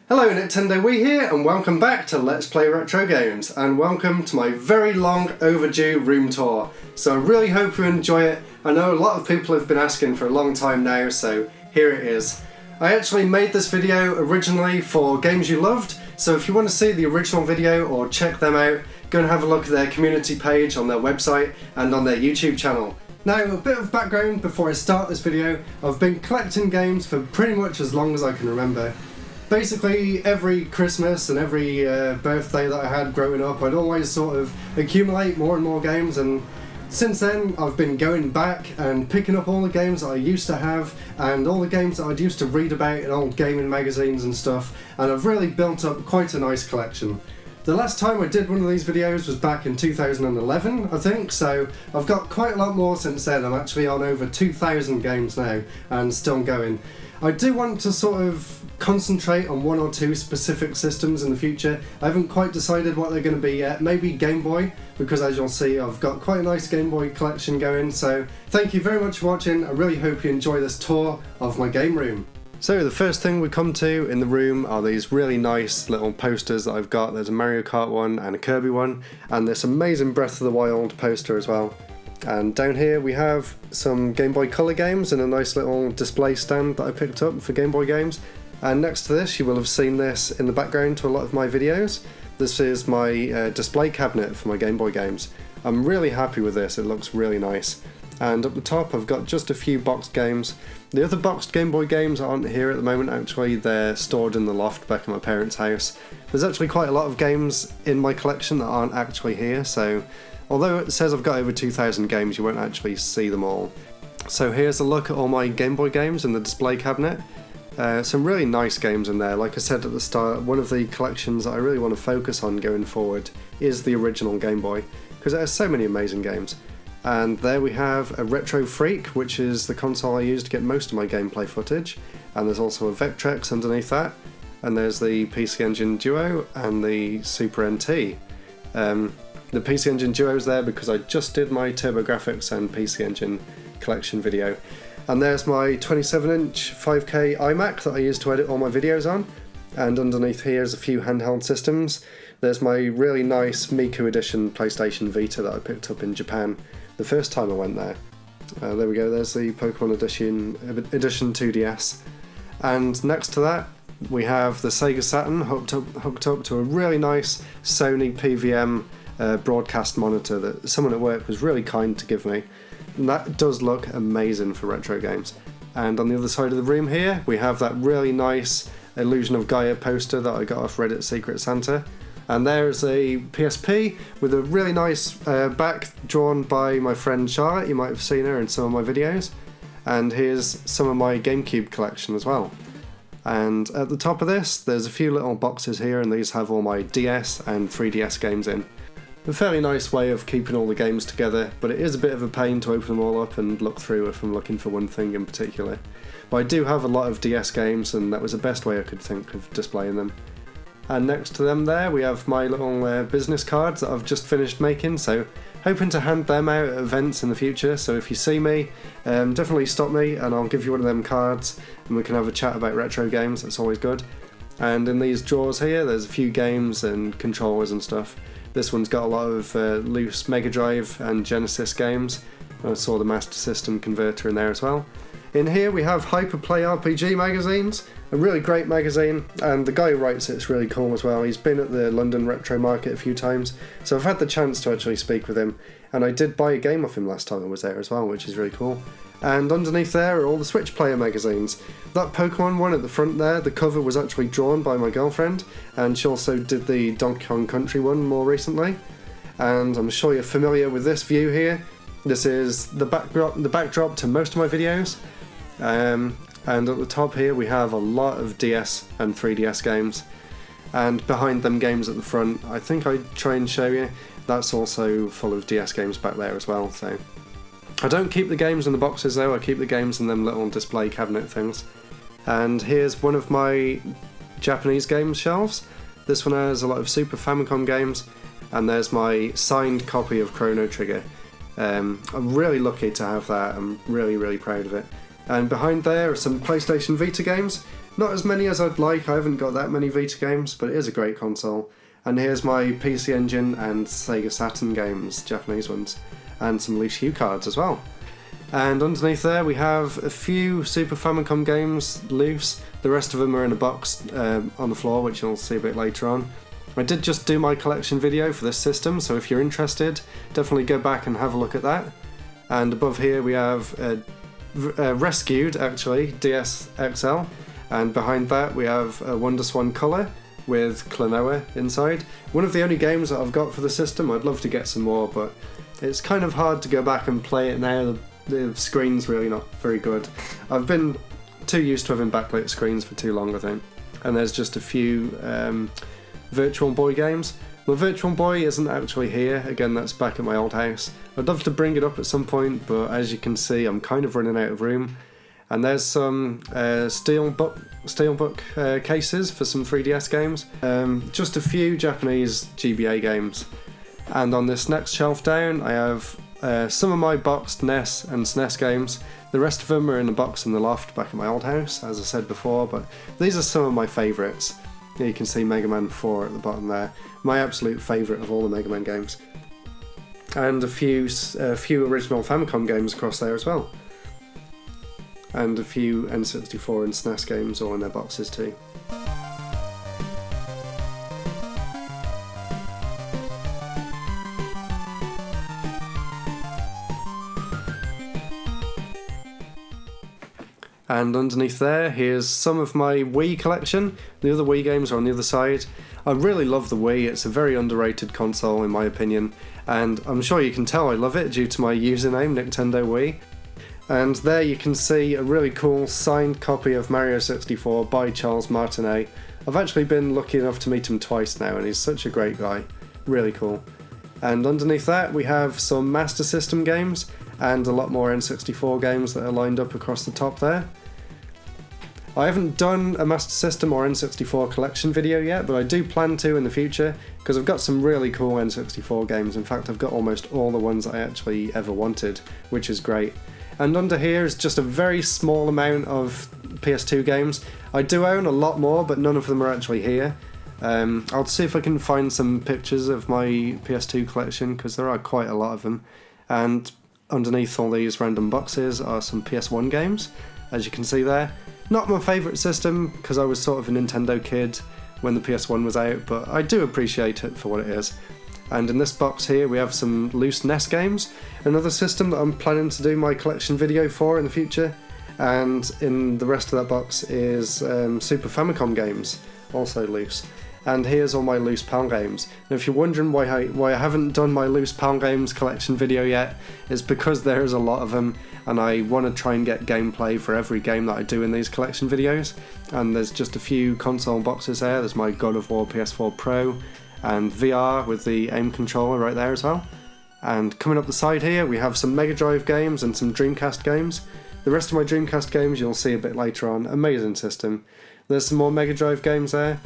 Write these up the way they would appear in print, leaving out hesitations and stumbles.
Hello Nintendo Wii here, and welcome back to Let's Play Retro Games, and welcome to my very long overdue room tour. So I really hope you enjoy it. I know a lot of people have been asking for a long time now, so here it is. I actually made this video originally for Games You Loved, so if you want to see the original video or check them out, go and have a look at their community page on their website and on their YouTube channel. Now, a bit of background before I start this video. I've been collecting games for pretty much as long as I can remember. Basically, every Christmas and every birthday that I had growing up, I'd always sort of accumulate more and more games, and since then I've been going back and picking up all the games that I used to have and all the games that I'd used to read about in old gaming magazines and stuff, and I've really built up quite a nice collection. The last time I did one of these videos was back in 2011, I think, so I've got quite a lot more since then. I'm actually on over 2,000 games now and still going. I do want to sort of concentrate on one or two specific systems in the future. I haven't quite decided what they're going to be yet. Maybe Game Boy, because as you'll see I've got quite a nice Game Boy collection going, so thank you very much for watching. I really hope you enjoy this tour of my game room. So the first thing we come to in the room are these really nice little posters that I've got. There's a Mario Kart one and a Kirby one, and this amazing Breath of the Wild poster as well. And down here we have some Game Boy Color games and a nice little display stand that I picked up for Game Boy games. And next to this, you will have seen this in the background to a lot of my videos. This is my display cabinet for my Game Boy games. I'm really happy with this, it looks really nice. And up the top I've got just a few boxed games. The other boxed Game Boy games aren't here at the moment, actually. They're stored in the loft back at my parents' house. There's actually quite a lot of games in my collection that aren't actually here, so although it says I've got over 2,000 games, you won't actually see them all. So here's a look at all my Game Boy games in the display cabinet. Some really nice games in there. Like I said at the start, one of the collections that I really want to focus on going forward is the original Game Boy, because it has so many amazing games. And there we have a Retro Freak, which is the console I use to get most of my gameplay footage, and there's also a Vectrex underneath that, and there's the PC Engine Duo and the Super NT. The PC Engine Duo is there because I just did my TurboGrafx and PC Engine collection video. And there's my 27-inch 5K iMac that I use to edit all my videos on. And underneath here is a few handheld systems. There's my really nice Miku Edition PlayStation Vita that I picked up in Japan the first time I went there. There we go, there's the Pokemon Edition 2DS. And next to that, we have the Sega Saturn hooked up to a really nice Sony PVM broadcast monitor that someone at work was really kind to give me. And that does look amazing for retro games. And on the other side of the room here, we have that really nice Illusion of Gaia poster that I got off Reddit Secret Santa. And there's a PSP with a really nice back drawn by my friend Charlotte. You might have seen her in some of my videos. And here's some of my GameCube collection as well. And at the top of this, there's a few little boxes here, and these have all my DS and 3DS games in. A fairly nice way of keeping all the games together, but it is a bit of a pain to open them all up and look through if I'm looking for one thing in particular. But I do have a lot of DS games, and that was the best way I could think of displaying them. And next to them there, we have my little business cards that I've just finished making, so hoping to hand them out at events in the future. So if you see me, definitely stop me and I'll give you one of them cards and we can have a chat about retro games. That's always good. And in these drawers here, there's a few games and controllers and stuff. This one's got a lot of loose Mega Drive and Genesis games. I saw the Master System converter in there as well. In here we have Hyperplay RPG magazines, a really great magazine, and the guy who writes it's really cool as well. He's been at the London Retro Market a few times, so I've had the chance to actually speak with him, and I did buy a game off him last time I was there as well, which is really cool. And underneath there are all the Switch Player magazines. That Pokemon one at the front there, the cover was actually drawn by my girlfriend, and she also did the Donkey Kong Country one more recently. And I'm sure you're familiar with this view here. This is the backdrop to most of my videos. And at the top here we have a lot of DS and 3DS games. And behind them games at the front, I think I'd try and show you, that's also full of DS games back there as well. So I don't keep the games in the boxes though, I keep the games in them little display cabinet things. And here's one of my Japanese games shelves. This one has a lot of Super Famicom games, and there's my signed copy of Chrono Trigger. I'm really lucky to have that, I'm really proud of it. And behind there are some PlayStation Vita games. Not as many as I'd like, I haven't got that many Vita games, but it is a great console. And here's my PC Engine and Sega Saturn games, Japanese ones, and some loose Hue cards as well. And underneath there we have a few Super Famicom games loose. The rest of them are in a box on the floor, which you'll see a bit later on. I did just do my collection video for this system, so if you're interested, definitely go back and have a look at that. And above here we have rescued, actually, DS XL, and behind that we have a WonderSwan Color with Klonoa inside. One of the only games that I've got for the system. I'd love to get some more, but it's kind of hard to go back and play it now. The screen's really not very good. I've been too used to having backlit screens for too long, I think. And there's just a few Virtual Boy games. Well, Virtual Boy isn't actually here. Again, that's back at my old house. I'd love to bring it up at some point, but as you can see, I'm kind of running out of room. And there's some steelbook cases for some 3DS games. Just a few Japanese GBA games. And on this next shelf down, I have some of my boxed NES and SNES games. The rest of them are in a box in the loft back at my old house, as I said before, but these are some of my favourites. You can see Mega Man 4 at the bottom there. My absolute favourite of all the Mega Man games. And a few original Famicom games across there as well. And a few N64 and SNES games all in their boxes too. And underneath there, here's some of my Wii collection. The other Wii games are on the other side. I really love the Wii. It's a very underrated console in my opinion, and I'm sure you can tell I love it due to my username, Nintendo Wii. And there you can see a really cool signed copy of Mario 64 by Charles Martinet. I've actually been lucky enough to meet him twice now, and he's such a great guy. Really cool. And underneath that we have some Master System games and a lot more N64 games that are lined up across the top there. I haven't done a Master System or N64 collection video yet, but I do plan to in the future, because I've got some really cool N64 games. In fact, I've got almost all the ones I actually ever wanted, which is great. And under here is just a very small amount of PS2 games. I do own a lot more, but none of them are actually here. I'll see if I can find some pictures of my PS2 collection, because there are quite a lot of them. And underneath all these random boxes are some PS1 games, as you can see there. Not my favourite system, because I was sort of a Nintendo kid when the PS1 was out, but I do appreciate it for what it is. And in this box here we have some loose NES games, another system that I'm planning to do my collection video for in the future. And in the rest of that box is Super Famicom games, also loose. And here's all my loose PAL games. And if you're wondering why I haven't done my loose PAL games collection video yet, it's because there is a lot of them, and I want to try and get gameplay for every game that I do in these collection videos. And there's just a few console boxes there. There's my God of War PS4 Pro, and VR with the aim controller right there as well. And coming up the side here we have some Mega Drive games and some Dreamcast games. The rest of my Dreamcast games you'll see a bit later on. Amazing system. There's some more Mega Drive games there.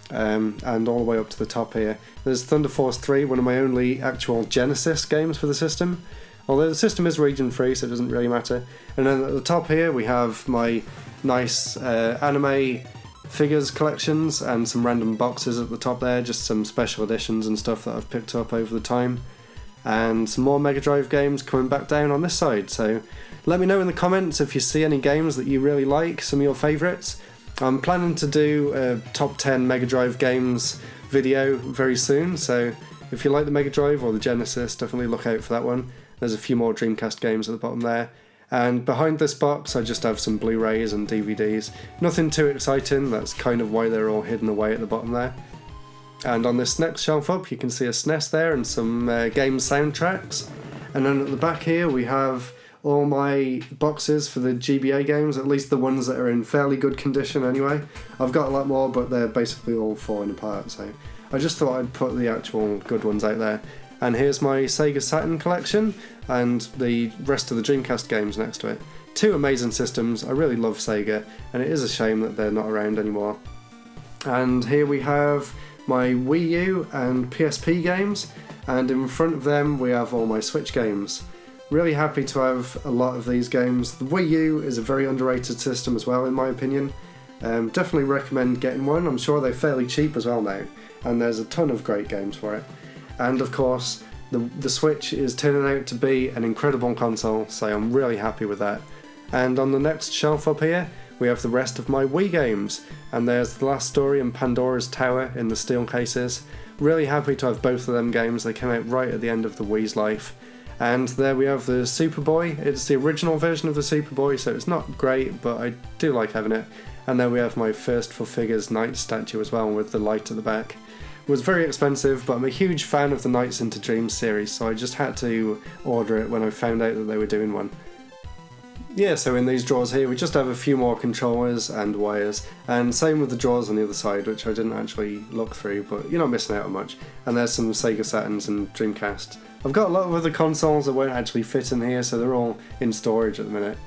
And all the way up to the top here there's Thunder Force 3, one of my only actual Genesis games for the system, although the system is region free so it doesn't really matter. And then at the top here we have my nice anime figures collections and some random boxes at the top there, just some special editions and stuff that I've picked up over the time, and some more Mega Drive games coming back down on this side. So let me know in the comments if you see any games that you really like, some of your favourites. I'm planning to do a top 10 Mega Drive games video very soon, so if you like the Mega Drive or the Genesis, definitely look out for that one. There's a few more Dreamcast games at the bottom there. And behind this box I just have some Blu-rays and DVDs. Nothing too exciting, that's kind of why they're all hidden away at the bottom there. And on this next shelf up you can see a SNES there and some game soundtracks. And then at the back here we have all my boxes for the GBA games, at least the ones that are in fairly good condition anyway. I've got a lot more, but they're basically all falling apart, so I just thought I'd put the actual good ones out there. And here's my Sega Saturn collection, and the rest of the Dreamcast games next to it. Two amazing systems. I really love Sega, and it is a shame that they're not around anymore. And here we have my Wii U and PSP games, and in front of them we have all my Switch games. Really happy to have a lot of these games. The Wii U is a very underrated system as well, in my opinion. Definitely recommend getting one. I'm sure they're fairly cheap as well now, and there's a ton of great games for it. And of course, the Switch is turning out to be an incredible console, so I'm really happy with that. And on the next shelf up here, we have the rest of my Wii games, and there's The Last Story and Pandora's Tower in the steel cases. Really happy to have both of them games. They came out right at the end of the Wii's life. And there we have the Superboy. It's the original version of the Superboy, so it's not great, but I do like having it. And there we have my First for Figures Knight statue as well, with the light at the back. It was very expensive, but I'm a huge fan of the Nights into Dreams series, so I just had to order it when I found out that they were doing one. Yeah, so in these drawers here we just have a few more controllers and wires, and same with the drawers on the other side, which I didn't actually look through, but you're not missing out on much. And there's some Sega Saturns and Dreamcasts. I've got a lot of other consoles that won't actually fit in here, so they're all in storage at the minute.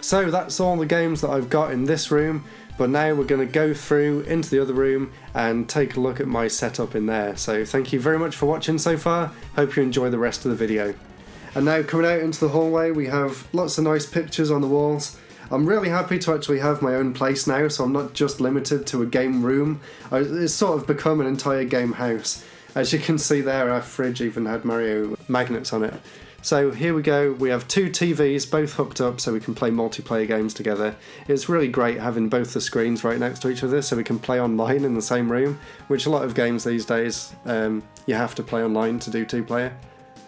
So that's all the games that I've got in this room, but now we're going to go through into the other room and take a look at my setup in there. So thank you very much for watching so far, hope you enjoy the rest of the video. And now coming out into the hallway we have lots of nice pictures on the walls. I'm really happy to actually have my own place now, so I'm not just limited to a game room. It's sort of become an entire game house. As you can see there, our fridge even had Mario magnets on it. So here we go, we have two TVs both hooked up so we can play multiplayer games together. It's really great having both the screens right next to each other so we can play online in the same room, which a lot of games these days you have to play online to do two-player.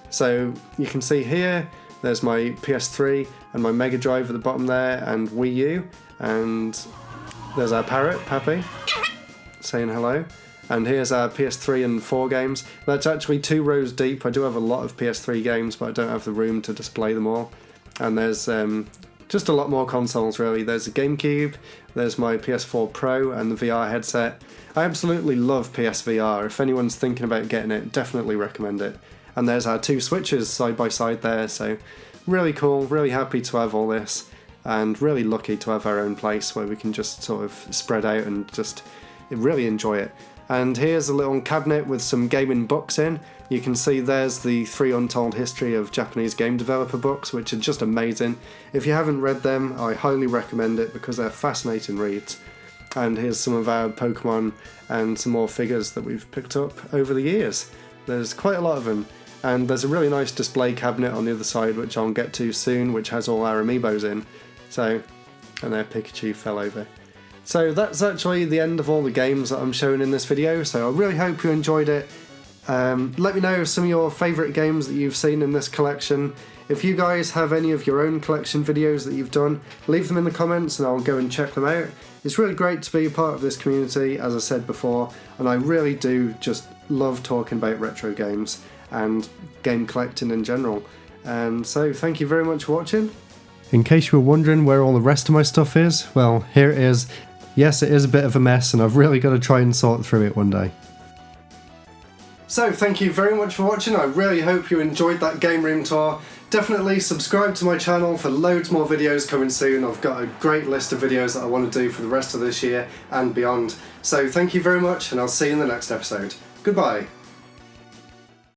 So you can see here, there's my PS3 and my Mega Drive at the bottom there, and Wii U, and there's our parrot, Pappy, saying hello. And here's our PS3 and 4 games. That's actually 2 rows deep. I do have a lot of PS3 games, but I don't have the room to display them all. And there's just a lot more consoles really. There's a GameCube, there's my PS4 Pro and the VR headset. I absolutely love PSVR. If anyone's thinking about getting it, definitely recommend it. And there's our 2 Switches side by side there, so really cool, really happy to have all this, and really lucky to have our own place where we can just sort of spread out and just really enjoy it. And here's a little cabinet with some gaming books in. You can see there's the 3 Untold History of Japanese Game Developer books, which are just amazing. If you haven't read them, I highly recommend it because they're fascinating reads. And here's some of our Pokemon and some more figures that we've picked up over the years. There's quite a lot of them. And there's a really nice display cabinet on the other side, which I'll get to soon, which has all our amiibos in. So, and there Pikachu fell over. So that's actually the end of all the games that I'm showing in this video, so I really hope you enjoyed it. Let me know some of your favourite games that you've seen in this collection. If you guys have any of your own collection videos that you've done, leave them in the comments and I'll go and check them out. It's really great to be a part of this community, as I said before, and I really do just love talking about retro games and game collecting in general. And so thank you very much for watching. In case you were wondering where all the rest of my stuff is, well, here it is. Yes, it is a bit of a mess and I've really got to try and sort through it one day. So thank you very much for watching. I really hope you enjoyed that game room tour. Definitely subscribe to my channel for loads more videos coming soon. I've got a great list of videos that I want to do for the rest of this year and beyond. So thank you very much and I'll see you in the next episode. Goodbye.